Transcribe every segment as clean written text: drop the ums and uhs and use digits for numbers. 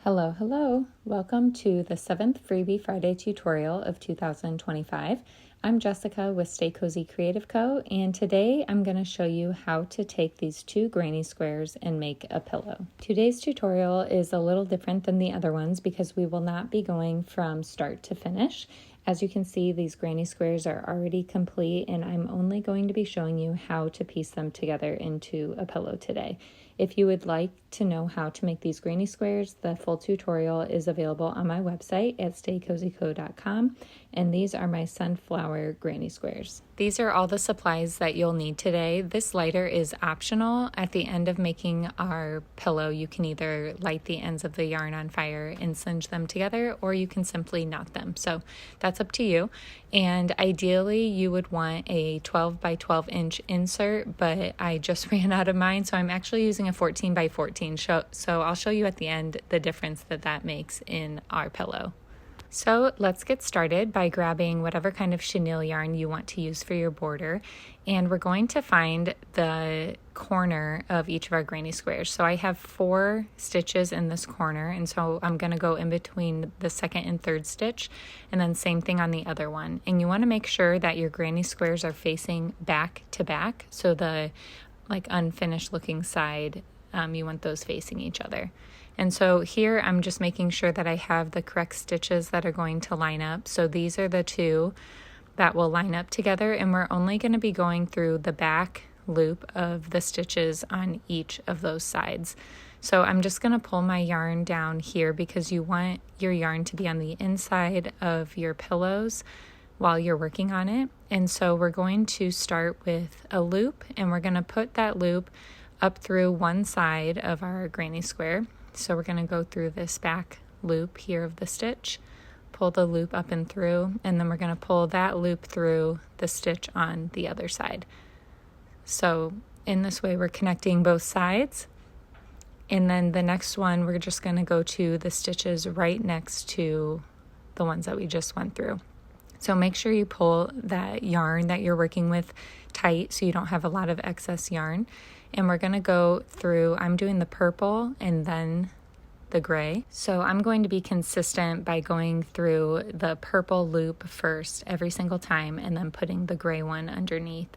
Hello, hello. Welcome to the 7th Freebie Friday tutorial of 2025. I'm Jessica with Stay Cozy Creative Co. and today I'm going to show you how to take these two granny squares and make a pillow. Today's tutorial is a little different than the other ones because we will not be going from start to finish. As you can see, these granny squares are already complete and I'm only going to be showing you how to piece them together into a pillow today. If you would like to know how to make these granny squares, the full tutorial is available on my website at staycozyco.com, and these are my sunflower granny squares. These are all the supplies that you'll need today. This lighter is optional. At the end of making our pillow, you can either light the ends of the yarn on fire and singe them together, or you can simply knot them. So that's up to you. And ideally, you would want a 12 by 12 inch insert, but I just ran out of mine, so I'm actually using a 14 by 14. So I'll show you at the end the difference that makes in our pillow. So let's get started by grabbing whatever kind of chenille yarn you want to use for your border, and we're going to find the corner of each of our granny squares. So I have 4 stitches in this corner, and so I'm going to go in between the second and third stitch, and then same thing on the other one. And you want to make sure that your granny squares are facing back to back, so the unfinished looking side, you want those facing each other. And so here I'm just making sure that I have the correct stitches that are going to line up. So these are the 2 that will line up together, and we're only going to be going through the back loop of the stitches on each of those sides. So I'm just going to pull my yarn down here because you want your yarn to be on the inside of your pillows while you're working on it. And so we're going to start with a loop, and we're going to put that loop up through one side of our granny square. So we're going to go through this back loop here of the stitch, pull the loop up and through, and then we're going to pull that loop through the stitch on the other side. So in this way we're connecting both sides, and then the next one we're just going to go to the stitches right next to the ones that we just went through. So make sure you pull that yarn that you're working with tight so you don't have a lot of excess yarn. And we're going to go through, I'm doing the purple and then the gray. So I'm going to be consistent by going through the purple loop first every single time and then putting the gray one underneath.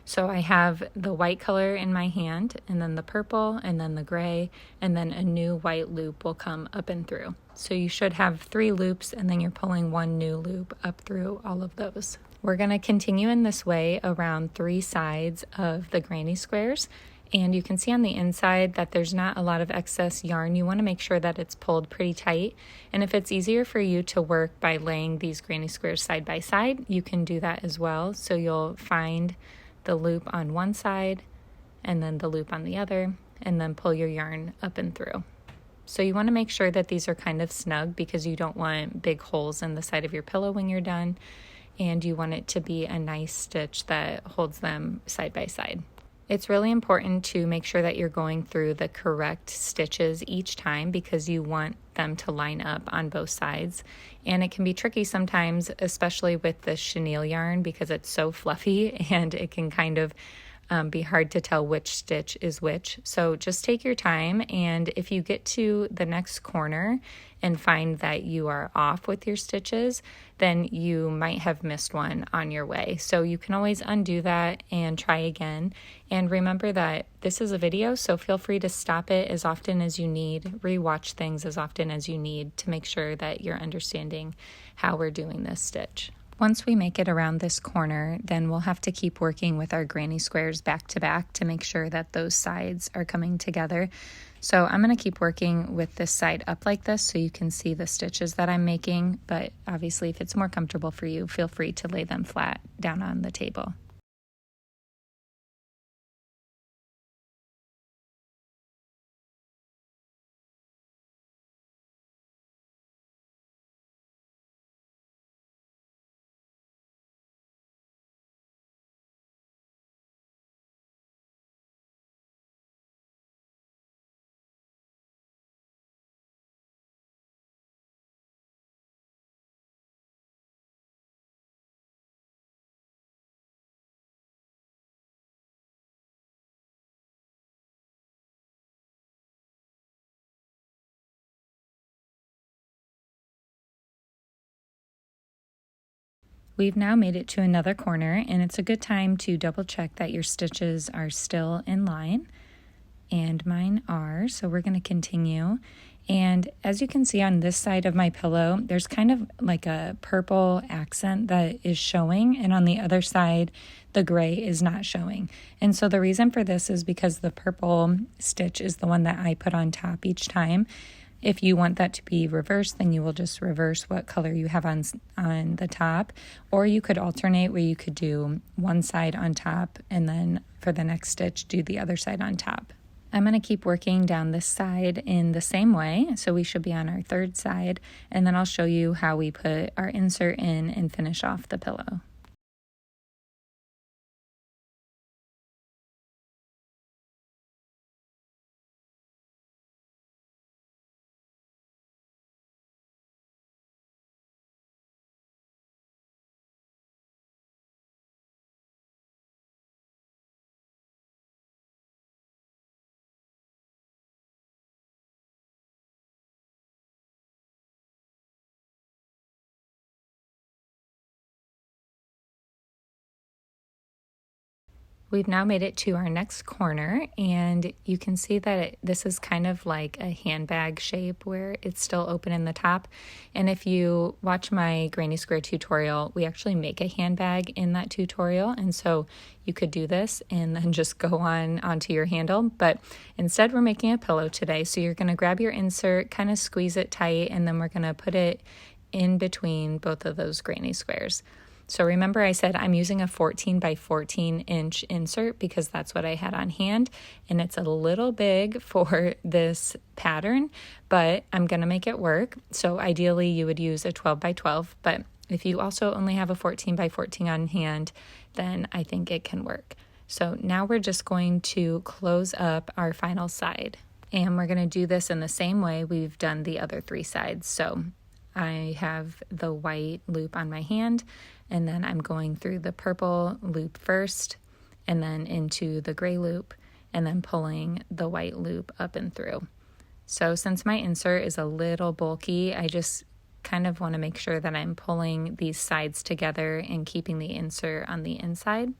So I have the white color in my hand, and then the purple, and then the gray, and then a new white loop will come up and through. So you should have 3 loops, and then you're pulling 1 new loop up through all of those. We're going to continue in this way around 3 sides of the granny squares. And you can see on the inside that there's not a lot of excess yarn. You want to make sure that it's pulled pretty tight. And if it's easier for you to work by laying these granny squares side by side, you can do that as well. So you'll find the loop on one side and then the loop on the other, and then pull your yarn up and through. So you want to make sure that these are kind of snug because you don't want big holes in the side of your pillow when you're done, and you want it to be a nice stitch that holds them side by side. It's really important to make sure that you're going through the correct stitches each time because you want them to line up on both sides. And it can be tricky sometimes, especially with the chenille yarn because it's so fluffy and it can kind of be hard to tell which stitch is which. So just take your time, and if you get to the next corner and find that you are off with your stitches, then you might have missed one on your way. So you can always undo that and try again. And remember that this is a video, so feel free to stop it as often as you need, rewatch things as often as you need to make sure that you're understanding how we're doing this stitch. Once we make it around this corner, then we'll have to keep working with our granny squares back to back to make sure that those sides are coming together. So I'm going to keep working with this side up like this so you can see the stitches that I'm making, but obviously if it's more comfortable for you, feel free to lay them flat down on the table. We've now made it to another corner, and it's a good time to double check that your stitches are still in line, and mine are, so we're going to continue. And as you can see on this side of my pillow, there's kind of like a purple accent that is showing, and on the other side, the gray is not showing. And so the reason for this is because the purple stitch is the one that I put on top each time. If you want that to be reversed, then you will just reverse what color you have on the top, or you could alternate where you could do one side on top and then for the next stitch do the other side on top. I'm going to keep working down this side in the same way, so we should be on our third side, and then I'll show you how we put our insert in and finish off the pillow. We've now made it to our next corner, and you can see that this is kind of like a handbag shape where it's still open in the top. And if you watch my granny square tutorial, we actually make a handbag in that tutorial, and so you could do this and then just go onto your handle. But instead we're making a pillow today, so you're going to grab your insert, kind of squeeze it tight, and then we're going to put it in between both of those granny squares. So remember I said I'm using a 14 by 14 inch insert because that's what I had on hand, and it's a little big for this pattern, but I'm going to make it work. So ideally you would use a 12 by 12, but if you also only have a 14 by 14 on hand, then I think it can work. So now we're just going to close up our final side, and we're going to do this in the same way we've done the other three sides. So I have the white loop on my hand, and then I'm going through the purple loop first and then into the gray loop and then pulling the white loop up and through. So since my insert is a little bulky, I just kind of want to make sure that I'm pulling these sides together and keeping the insert on the inside.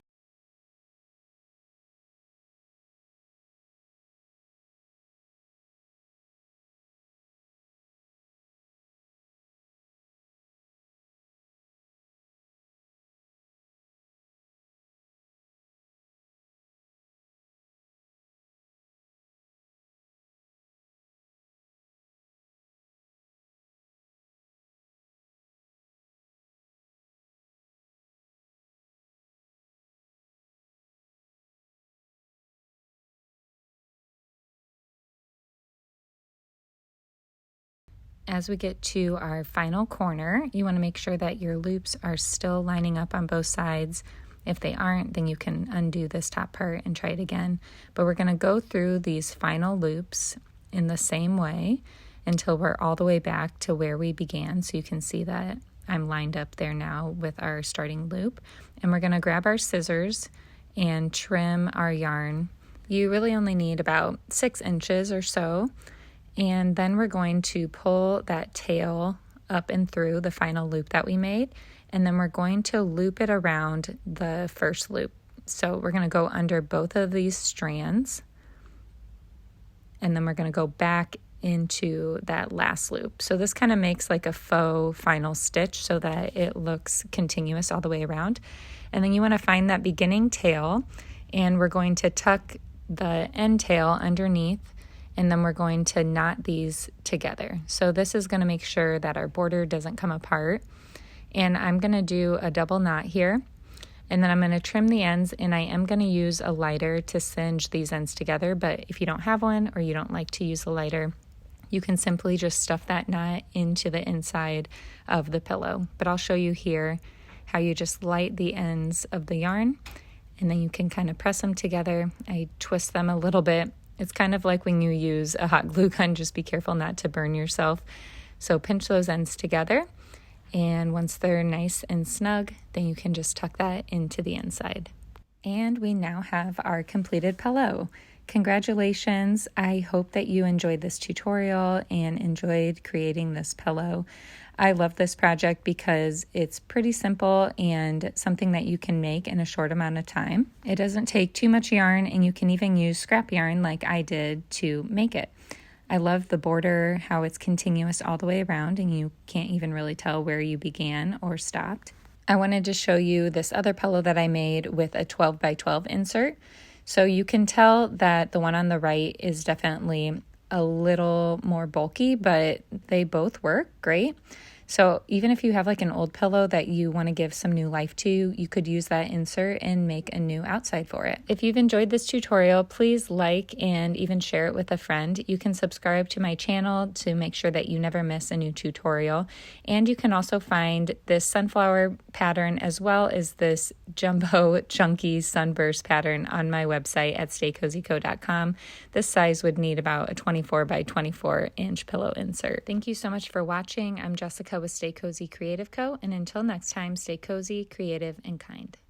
As we get to our final corner, you want to make sure that your loops are still lining up on both sides. If they aren't, then you can undo this top part and try it again. But we're going to go through these final loops in the same way until we're all the way back to where we began. So you can see that I'm lined up there now with our starting loop. And we're going to grab our scissors and trim our yarn. You really only need about 6 inches or so. And then we're going to pull that tail up and through the final loop that we made, and then we're going to loop it around the first loop. So we're going to go under both of these strands, and then we're going to go back into that last loop. So this kind of makes like a faux final stitch so that it looks continuous all the way around. And then you want to find that beginning tail, and we're going to tuck the end tail underneath, and then we're going to knot these together. So this is going to make sure that our border doesn't come apart. And I'm going to do a double knot here, and then I'm going to trim the ends, and I am going to use a lighter to singe these ends together. But if you don't have one or you don't like to use a lighter, you can simply just stuff that knot into the inside of the pillow. But I'll show you here how you just light the ends of the yarn, and then you can kind of press them together. I twist them a little bit. It's kind of like when you use a hot glue gun, just be careful not to burn yourself. So pinch those ends together, and once they're nice and snug, then you can just tuck that into the inside. And we now have our completed pillow. Congratulations. I hope that you enjoyed this tutorial and enjoyed creating this pillow. I love this project because it's pretty simple and something that you can make in a short amount of time. It doesn't take too much yarn, and you can even use scrap yarn like I did to make it. I love the border, how it's continuous all the way around and you can't even really tell where you began or stopped. I wanted to show you this other pillow that I made with a 12 by 12 insert. So you can tell that the one on the right is definitely a little more bulky, but they both work great. So even if you have like an old pillow that you want to give some new life to, you could use that insert and make a new outside for it. If you've enjoyed this tutorial, please like and even share it with a friend. You can subscribe to my channel to make sure that you never miss a new tutorial. And you can also find this sunflower pattern as well as this jumbo chunky sunburst pattern on my website at staycozyco.com. This size would need about a 24 by 24 inch pillow insert. Thank you so much for watching. I'm Jessica with Stay Cozy Creative Co. And until next time, stay cozy, creative, and kind.